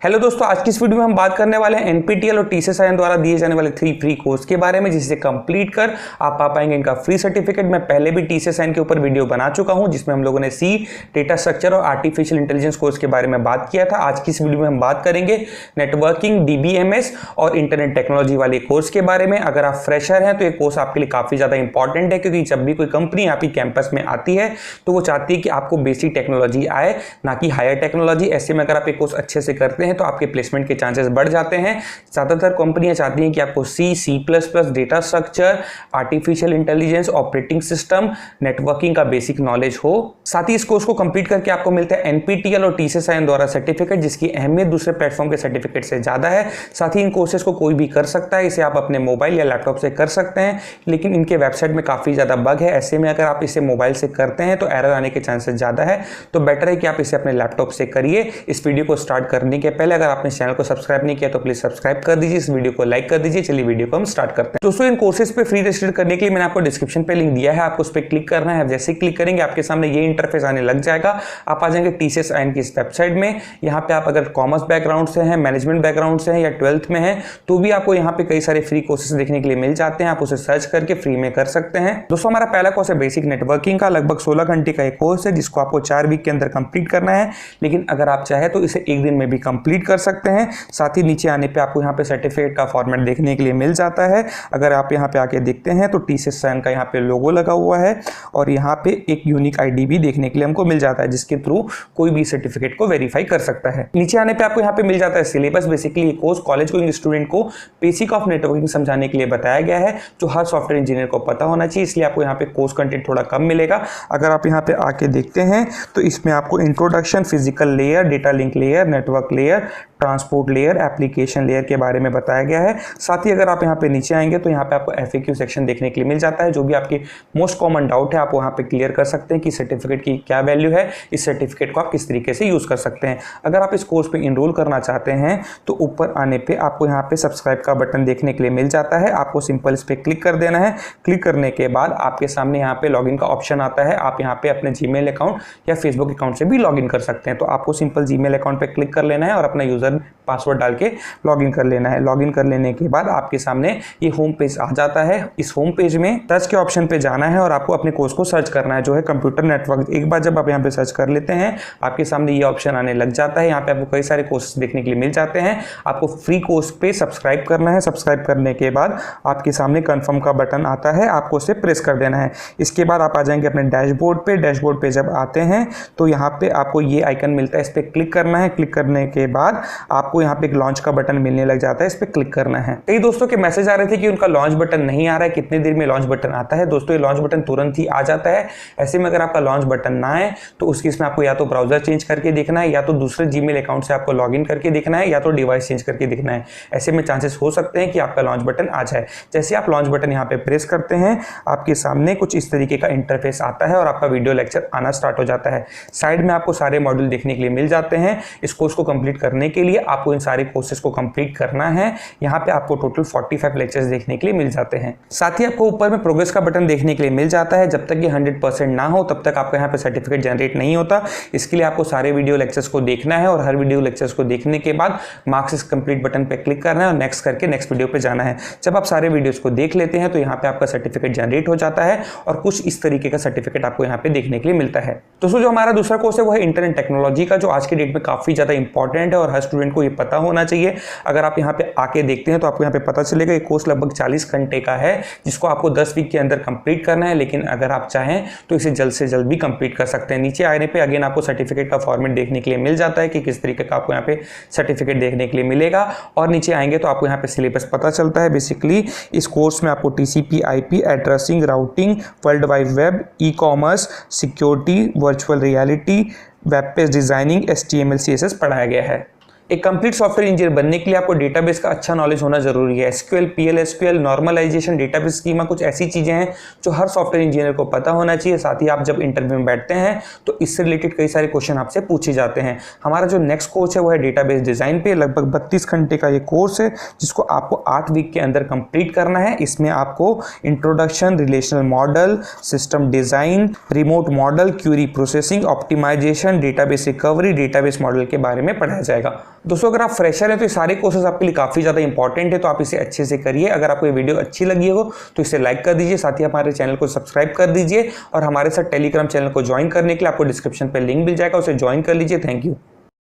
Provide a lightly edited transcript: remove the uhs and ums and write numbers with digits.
Hello दोस्तों, आज की इस वीडियो में हम बात करने वाले हैं एनपीटीएल और टीसीएस द्वारा दिए जाने वाले 3 फ्री कोर्स के बारे में, जिसे कंप्लीट कर आप पा पाएंगे इनका फ्री सर्टिफिकेट। मैं पहले भी टीसीएस के ऊपर वीडियो बना चुका हूं, जिसमें हम लोगों ने सी डेटा स्ट्रक्चर और आर्टिफिशियल इंटेलिजेंस कोर्स के बारे में बात किया था। आज की इस वीडियो में हम बात करेंगे नेटवर्किंग, डीबीएमएस और इंटरनेट टेक्नोलॉजी वाले कोर्स के बारे में। अगर आप फ्रेशर हैं तो ये कोर्स आपके लिए काफी ज्यादा इंपॉर्टेंट है, क्योंकि जब भी कोई कंपनी आपकी कैंपस में आती है तो वो चाहती है कि आपको बेसिक टेक्नोलॉजी आए, ना कि हायर टेक्नोलॉजी। ऐसे में अगर आप ये कोर्स अच्छे से करते हैं तो आपके प्लेसमेंट के चांसेस बढ़ जाते हैं। ज्यादातर कंपनियां चाहती हैं कि आपको C plus plus, data structure, artificial intelligence, operating system, networking का बेसिक नॉलेज हो। साथ ही इस कोर्स को कंप्लीट करके आपको मिलता है एनपीटीएल और टीसीएस द्वारा सर्टिफिकेट, जिसकी अहमियत दूसरे प्लेटफॉर्म के सर्टिफिकेट से ज्यादा है। साथ ही इन कोर्सेज को कोई भी कर सकता है, इसे आप अपने मोबाइल या लैपटॉप से कर सकते हैं, लेकिन इनके वेबसाइट में काफी ज्यादा बग है। ऐसे में अगर आप इसे मोबाइल से करते हैं तो एरर आने के चांसेस ज्यादा है, तो बेटर है कि आप इसे अपने लैपटॉप से करिए। इस वीडियो को स्टार्ट करने के पहले अगर आपने चैनल को सब्सक्राइब नहीं किया तो प्लीज सब्सक्राइब कर दीजिए, इस वीडियो को लाइक कर दीजिए। चलिए वीडियो को हम स्टार्ट करते हैं। दोस्तों, इन कोर्सेज पे फ्री रजिस्टर करने के लिए मैंने आपको डिस्क्रिप्शन पे लिंक दिया है, आपको उस पर क्लिक करना है। जैसे क्लिक करेंगे आपके सामने ये इंटरफेस आने लग जाएगा। आप आ जाएंगे टीसीएस की इस वेबसाइट में। यहाँ पे आप अगर कॉमर्स बैकग्राउंड से हैं, मैनेजमेंट बैकग्राउंड से हैं या 12th में हैं, तो भी आपको यहाँ पे कई सारे फ्री कोर्सेज देखने के लिए मिल जाते हैं। आप उसे सर्च करके फ्री में कर सकते हैं। दोस्तों, हमारा पहला कोर्स है बेसिक नेटवर्किंग का। लगभग 16 घंटे का एक कोर्स है, जिसको आपको 4 वीक के अंदर कंप्लीट करना है, लेकिन अगर आप चाहे तो इसे 1 दिन में भी कंप्लीट कर सकते हैं। साथ ही नीचे आने पे आपको यहाँ पे सर्टिफिकेट का फॉर्मेट देखने के लिए मिल जाता है। अगर आप यहाँ पे आके देखते हैं तो टीसीएस का यहाँ पे लोगो लगा हुआ है, और यहाँ पे एक यूनिक आईडी भी देखने के लिए हमको मिल जाता है, जिसके थ्रू कोई भी सर्टिफिकेट को वेरीफाई कर सकता है। नीचे आने पे आपको यहाँ पे मिल जाता है सिलेबस। बेसिकली ये कोर्स कॉलेज गोइंग स्टूडेंट को बेसिक ऑफ नेटवर्किंग समझाने के लिए बताया गया है, जो हर सॉफ्टवेयर इंजीनियर को पता होना चाहिए। इसलिए आपको यहाँ पे कोर्स कंटेंट थोड़ा कम मिलेगा। अगर आप यहाँ पे आके देखते हैं तो इसमें आपको introduction, physical layer, data link layer, network layer, transport layer, application layer के बारे में बताया गया है। साथ ही अगर आप यहाँ पे नीचे आएंगे तो यहाँ पे आपको एफएक्यू सेक्शन देखने के लिए मिल जाता है। जो भी आपकी मोस्ट कॉमन डाउट है आप वहाँ पे क्लियर कर सकते हैं कि सर्टिफिकेट की क्या वैल्यू है, इस सर्टिफिकेट को आप किस तरीके से यूज कर सकते हैं। अगर आप इस कोर्स पे इनरोल करना चाहते हैं तो ऊपर आने पे आपको यहाँ पे सब्सक्राइब का बटन देखने के लिए मिल जाता है। आपको सिंपल इस पर क्लिक कर देना है। क्लिक करने के बाद आपके सामने यहाँ पे लॉगिन का ऑप्शन आता है। आप यहाँ पे अपने जीमेल अकाउंट या फेसबुक अकाउंट से भी लॉगिन कर सकते हैं। तो आपको सिंपल जीमेल अकाउंट पे क्लिक कर लेना है और अपना यूजर पासवर्ड डाल के लॉगिन कर लेना है। लॉगिन कर लेने के बाद आपके सामने ये होम पेज आ जाता है। इस होम पेज में सर्च के ऑप्शन पे जाना है और आपको अपने कोर्स को सर्च करना है, जो है कंप्यूटर नेटवर्क। एक बार जब आप यहाँ पे सर्च कर लेते हैं, आपके सामने ये ऑप्शन आने लग जाता है। यहाँ पे आपको कई सारे कोर्सेज देखने के लिए मिल जाते हैं। आपको फ्री कोर्स पे सब्सक्राइब करना है। सब्सक्राइब करने के बाद आपके सामने कंफर्म का बटन आता है, आपको उसे प्रेस कर देना है। इसके बाद आप आ जाएंगे अपने डैशबोर्ड पे। डैशबोर्ड पे जब आते हैं तो यहाँ पे आपको ये आइकन मिलता है, इस पर क्लिक करना है। क्लिक करने के बाद आपको यहाँ पे एक लॉन्च का बटन मिलने लग जाता है, इस पे क्लिक करना है। कई दोस्तों के मैसेज आ रहे थे कि उनका लॉन्च बटन नहीं आ रहा है, कितनी देर में लॉन्च बटन आता है। दोस्तों, ये लॉन्च बटन तुरंत ही आ जाता है। ऐसे में अगर आपका लॉन्च बटन ना आए तो उसके इसमें आपको या तो ब्राउजर चेंज करके देखना है, या तो दूसरे जीमेल अकाउंट से आपको लॉगिन करके देखना है, या तो डिवाइस चेंज करके देखना है। ऐसे में चांसेस हो सकते हैं कि आपका लॉन्च बटन आ जाए। जैसे आप लॉन्च बटन यहाँ पे प्रेस करते हैं, आपके सामने कुछ इस तरीके का इंटरफेस आता है और आपका वीडियो लेक्चर आना स्टार्ट हो जाता है। साइड में आपको सारे मॉड्यूल देखने के लिए मिल जाते हैं। इस कोर्स को कंप्लीट करने के लिए आपको इन सारे कोर्सेज को कंप्लीट करना है। यहाँ पे आपको टोटल 45 लेक्चर्स देखने के लिए मिल जाते हैं। साथ ही आपको ऊपर में प्रोग्रेस का बटन देखने के लिए मिल जाता है। जब तक ये 100% ना हो तब तक आपका यहाँ पे सर्टिफिकेट जनरेट नहीं होता। इसके लिए आपको सारे वीडियो लेक्चर्स को देखना है, और हर वीडियो लेक्चर्स को देखने के बाद मार्क्स इज कंप्लीट बटन पे क्लिक करना है और नेक्स्ट करके नेक्स्ट वीडियो पे जाना है। जब आप सारे वीडियोस को देख लेते हैं तो यहाँ पे आपका सर्टिफिकेट जनरेट हो जाता है, और कुछ इस तरीके का सर्टिफिकेट आपको यहाँ पे देखने के लिए मिलता है। दोस्तों, जो हमारा दूसरा कोर्स है वो है इंटरनेट टेक्नोलॉजी का, जो आज के डेट में काफी ज्यादा इंपॉर्टेंट है और हर स्टूडेंट को ये पता होना चाहिए। अगर आप यहाँ पे आके देखते हैं तो आपको यहाँ पे पता चलेगा ये कोर्स लगभग 40 घंटे का है, जिसको आपको 10 वीक के अंदर कंप्लीट करना है। लेकिन अगर आप चाहें तो इसे जल्द से जल्द भी कंप्लीट कर सकते हैं। नीचे आने पे अगेन आपको सर्टिफिकेट का फॉर्मेट देखने के लिए मिल जाता है कि किस तरीके का आपको यहाँ पे सर्टिफिकेट देखने के लिए मिलेगा। और नीचे आएंगे तो आपको यहाँ पे सिलेबस पता चलता है। बेसिकली इस कोर्स में आपको TCP, IP, addressing, routing, world wide web, e commerce, security, virtual reality, web page designing, HTML, CSS पढ़ाया गया है। एक कंप्लीट सॉफ्टवेयर इंजीनियर बनने के लिए आपको डेटाबेस का अच्छा नॉलेज होना जरूरी है। SQL, PL/SQL, normalisation, database schema, कुछ ऐसी चीजें हैं जो हर सॉफ्टवेयर इंजीनियर को पता होना चाहिए। साथ ही आप जब इंटरव्यू में बैठते हैं तो इससे रिलेटेड कई सारे क्वेश्चन आपसे पूछे जाते हैं। हमारा जो नेक्स्ट कोर्स है वो है डेटाबेस डिजाइन पे। लगभग 32 घंटे का ये कोर्स है, जिसको आपको 8 वीक के अंदर कंप्लीट करना है। इसमें आपको introduction, relational model, system design, remote model, query processing, optimisation, database recovery, database model के बारे में पढ़ाया जाएगा। दोस्तों अगर आप फ्रेशर हैं तो ये सारे कोर्सेज आपके लिए काफ़ी ज़्यादा इंपॉर्टेंट है, तो आप इसे अच्छे से करिए। अगर आपको ये वीडियो अच्छी लगी हो तो इसे लाइक कर दीजिए, साथ ही हमारे चैनल को सब्सक्राइब कर दीजिए और हमारे साथ टेलीग्राम चैनल को ज्वाइन करने के लिए आपको डिस्क्रिप्शन पर लिंक मिल जाएगा, उसे ज्वाइन कर लीजिए। Thank you.